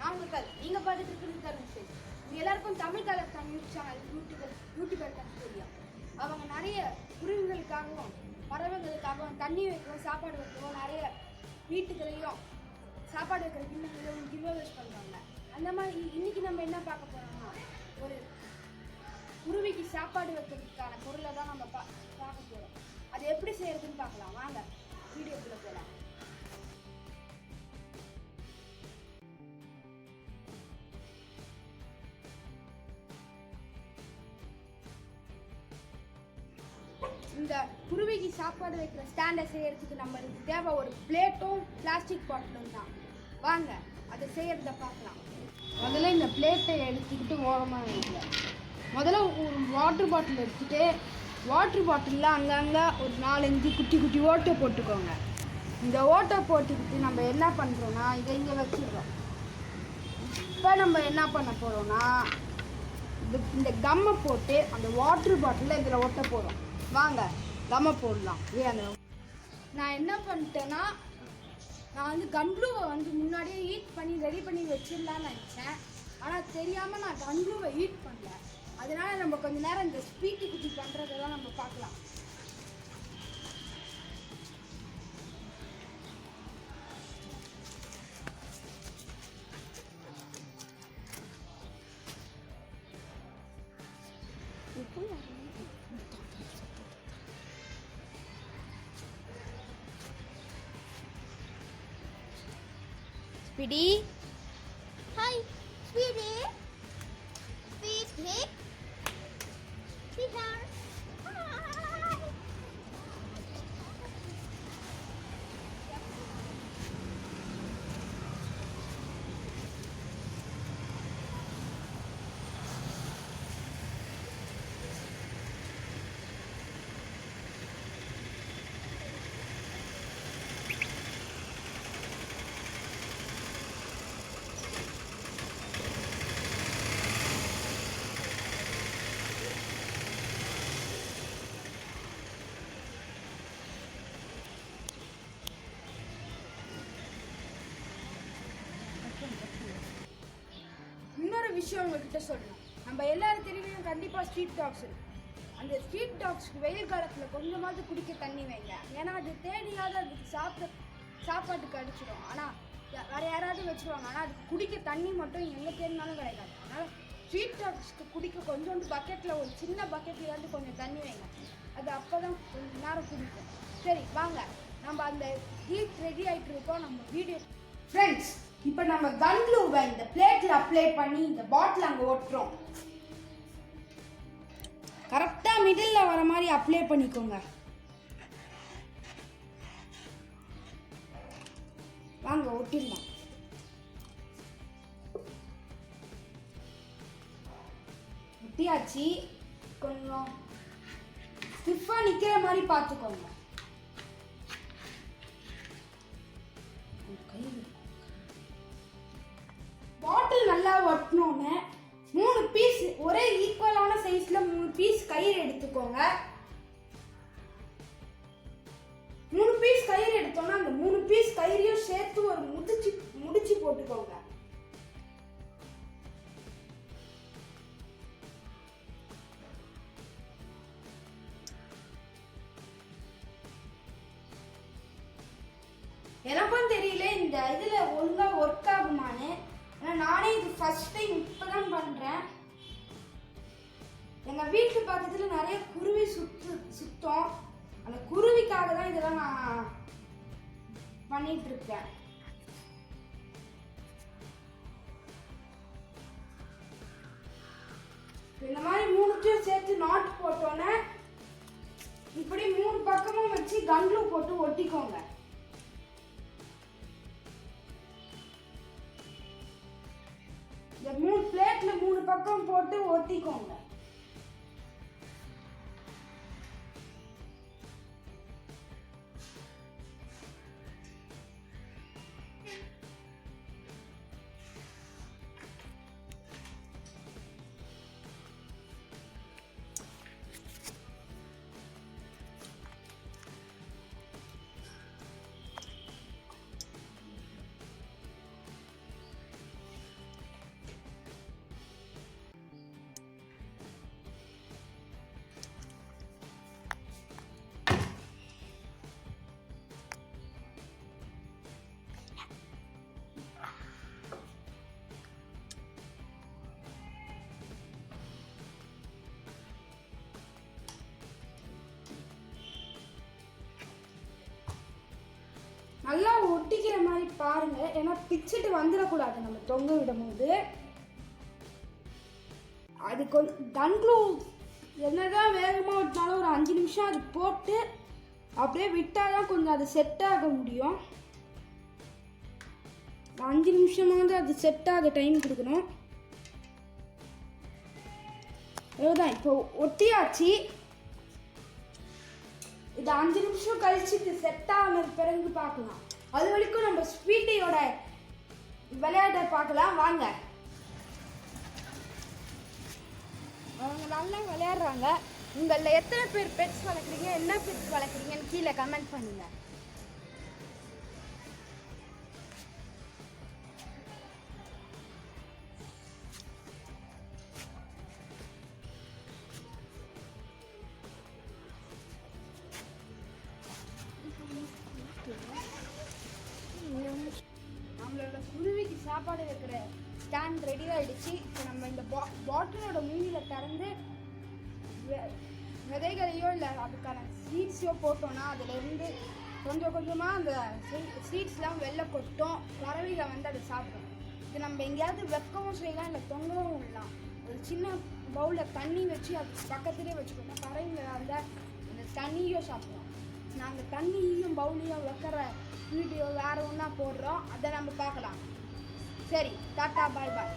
நான் உங்களுக்கு நீங்கள் பார்த்துட்டு இருக்கிறது தருண் ஸ்டேஜ். உங்கள் எல்லாருக்கும் Tamil colour news channel YouTuber தெரியும். அவங்க நிறைய குருவிகளுக்காகவும் பறவைகளுக்காகவும் தண்ணி வைக்கவும் சாப்பாடு வைக்கவும் நிறைய வீட்டுகளையும் சாப்பாடு வைக்கிற கிண்ணங்களையும் கிவ்அவேஸ் பண்ணுறாங்க. அந்த மாதிரி இன்னைக்கு நம்ம என்ன பார்க்க போகிறோம்னா, ஒரு குருவிக்கு சாப்பாடு வைக்கிறதுக்கான பொருளை தான் நம்ம பார்க்க போகிறோம். அது எப்படி செய்யறதுன்னு பார்க்கலாம். வாங்க வீடியோக்குள்ளே போகலாம். இந்த குருவிக்கு சாப்பாடு வைக்கிற ஸ்டாண்டை செய்யறதுக்கு நம்மளுக்கு தேவை ஒரு பிளேட்டும் பிளாஸ்டிக் பாட்டிலும் தான். வாங்க அதை செய்யறத பார்க்கலாம். முதல்ல இந்த பிளேட்டை எடுத்துக்கிட்டு ஓரமாக வைக்கல. முதல்ல ஒரு வாட்டர் பாட்டில் எடுத்துகிட்டு வாட்டர் பாட்டிலில் அங்கங்கே ஒரு 4-5 குட்டி குட்டி ஓட்டை போட்டுக்கோங்க. இந்த ஓட்டை போட்டுக்கிட்டு நம்ம என்ன பண்ணுறோன்னா இதை இங்கே வச்சுக்கிறோம். இப்போ நம்ம என்ன பண்ண போகிறோன்னா இந்த கம்மை போட்டு அந்த வாட்டர் பாட்டிலில் இதில் ஓட்டை போடுறோம். வாங்க கம்மை போடலாம். நான் என்ன பண்ணிட்டேன்னா, நான் வந்து கன்க்ளூவை முன்னாடியே ஹீட் பண்ணி ரெடி பண்ணி வச்சிடலான்னு நினச்சேன். ஆனால் தெரியாமல் நான் கன்க்ளூவை ஹீட் பண்ணல. அதனால நம்ம கொஞ்ச நேரம் இந்த ஸ்பீட்டி குட்டி பண்ணுறதெல்லாம் நம்ம பார்க்கலாம். Speedy. Hi, Speedy. Speedy. Sweetheart. Hi. இன்னொரு விஷயம் உங்ககிட்ட சொல்லணும். நம்ம எல்லாரும் தெரியும் கண்டிப்பாக ஸ்ட்ரீட் டாக்ஸ் இருக்கு. அந்த ஸ்ட்ரீட் டாக்ஸ்க்கு வெயில் காலத்தில் கொஞ்சமாவது குடிக்க தண்ணி வைங்க. ஏன்னா அது தேடியாவது அதுக்கு சாப்பாட்டுக்கு அடிச்சிடும். ஆனால் வேறு யாராவது வச்சுருவாங்க. ஆனால் அதுக்கு குடிக்க தண்ணி மட்டும் எங்கே தேடினாலும் கிடைக்காது. அதனால் ஸ்ட்ரீட் டாக்ஸ்க்கு குடிக்க கொஞ்சோண்டு பக்கெட்டில் ஒரு சின்ன பக்கெட்லேயாவது கொஞ்சம் தண்ணி வைங்க. அது அப்போ தான் கொஞ்சம் நேரம் குடிக்கும். சரி வாங்க, நம்ம அந்த ஹீட் ரெடி ஆகிட்டு இருக்கோம். நம்ம வீடியோ ஃப்ரெண்ட்ஸ், இப்போ நம்ம கன் க்ளூவை இந்த பிளேட்டில் அப்ளை பண்ணி இந்த பாட்டில் அங்கே ஒட்டுறோம். கரெக்டாக மிடில் வர மாதிரி அப்ளை பண்ணிக்கோங்க. வாங்க ஒட்டிடலாம். ஒட்டியாச்சு. கொஞ்சம் ஸ்டிஃபாக நிற்கிற மாதிரி பார்த்துக்கோங்க. பாட்டில் நல்லா ஒட்டினோன்னு 3 பீஸ் ஒரே ஈக்குவலான சைஸ்ல 3 பீஸ் கயிறு எடுத்துக்கோங்க. 3 பீஸ் கயிறு எடுத்தோம்னா அந்த 3 பீஸ் கயிறையும் சேர்த்து ஒரு முடிச்சு போட்டுக்கோங்க. எனக்கும் தெரியல இந்த இதுல ஒழுங்கா ஒர்க் ஆகுமான்னு. நானே இது ஃபர்ஸ்ட் டைம் இப்பதான் பண்றேன். எங்க வீட்டு பக்கத்துல நிறைய குருவி சுத்தம். அந்த குருவிக்காக தான் இதெல்லாம் நான் பண்ணிட்டு இருக்கேன். இந்த மாதிரி 3த்தையும் சேர்த்து நாட் போட்டோன்னே இப்படி 3 பக்கமும் வச்சு கன்க்ளூ போட்டு ஒட்டிக்கோங்க. இந்த 3 பிளேட்ல 3 பக்கம் போட்டு ஒட்டிக்கோங்க. நல்லா ஒட்டிக்கிற மாதிரி பாருங்க, ஏன்னா பிச்சுட்டு வந்துடக்கூடாது நம்ம தொங்க விடும் போது. அது கொஞ்சம் தண்ட்லூ என்னதான் வேகமாக விட்டாலும் ஒரு 5 நிமிஷம் அது போட்டு அப்படியே விட்டால் தான் கொஞ்சம் அது செட் ஆக முடியும். 5 நிமிஷமாவது அது செட் ஆக டைம் கொடுக்கணும். அதுதான் இப்போ ஒட்டியாச்சு. இது 5 நிமிஷம் கழிச்சு இது செட் ஆன பிறகு பார்க்கலாம். அது வரைக்கும் நம்ம ஸ்வீட்டியோட விளையாட்டை பார்க்கலாம் வாங்க. அவங்க நல்லா விளையாடுறாங்க. உங்களில் எத்தனை பேர் பெட்ஸ் வளர்க்குறீங்க, என்ன பெட்ஸ் வளர்க்குறீங்கன்னு கீழே கமெண்ட் பண்ணுங்க. நம்மளோட குருவிக்கு சாப்பாடு வைக்கிற ஸ்டாண்ட் ரெடி ஆகிடுச்சு. இப்போ நம்ம இந்த பாட்டிலோட மூவியில் திறந்து விதைகளையோ இல்லை அதுக்கான சீட்ஸையோ போட்டோன்னா அதுலேருந்து கொஞ்சம் கொஞ்சமாக அந்த சீட்ஸ்லாம் வெளில கொட்டும். பறவைகள் வந்து அதை சாப்பிடும். இது நம்ம எங்கேயாவது வைக்கவும் செய்யலாம், இல்லை தொங்கவும் விடலாம். ஒரு சின்ன பவுலில் தண்ணி வச்சு அது பக்கத்துலேயே வச்சுக்கோங்க. பறவைங்க வந்து அந்த தண்ணியும் சாப்பிடும். நாங்கள் தண்ணியும் பவுலையும் வைக்கிற வீடியோ வேறு ஒன்றா போடுறோம், அதை நம்ம பார்க்கலாம். சரி, டாட்டா, பாய் பாய்.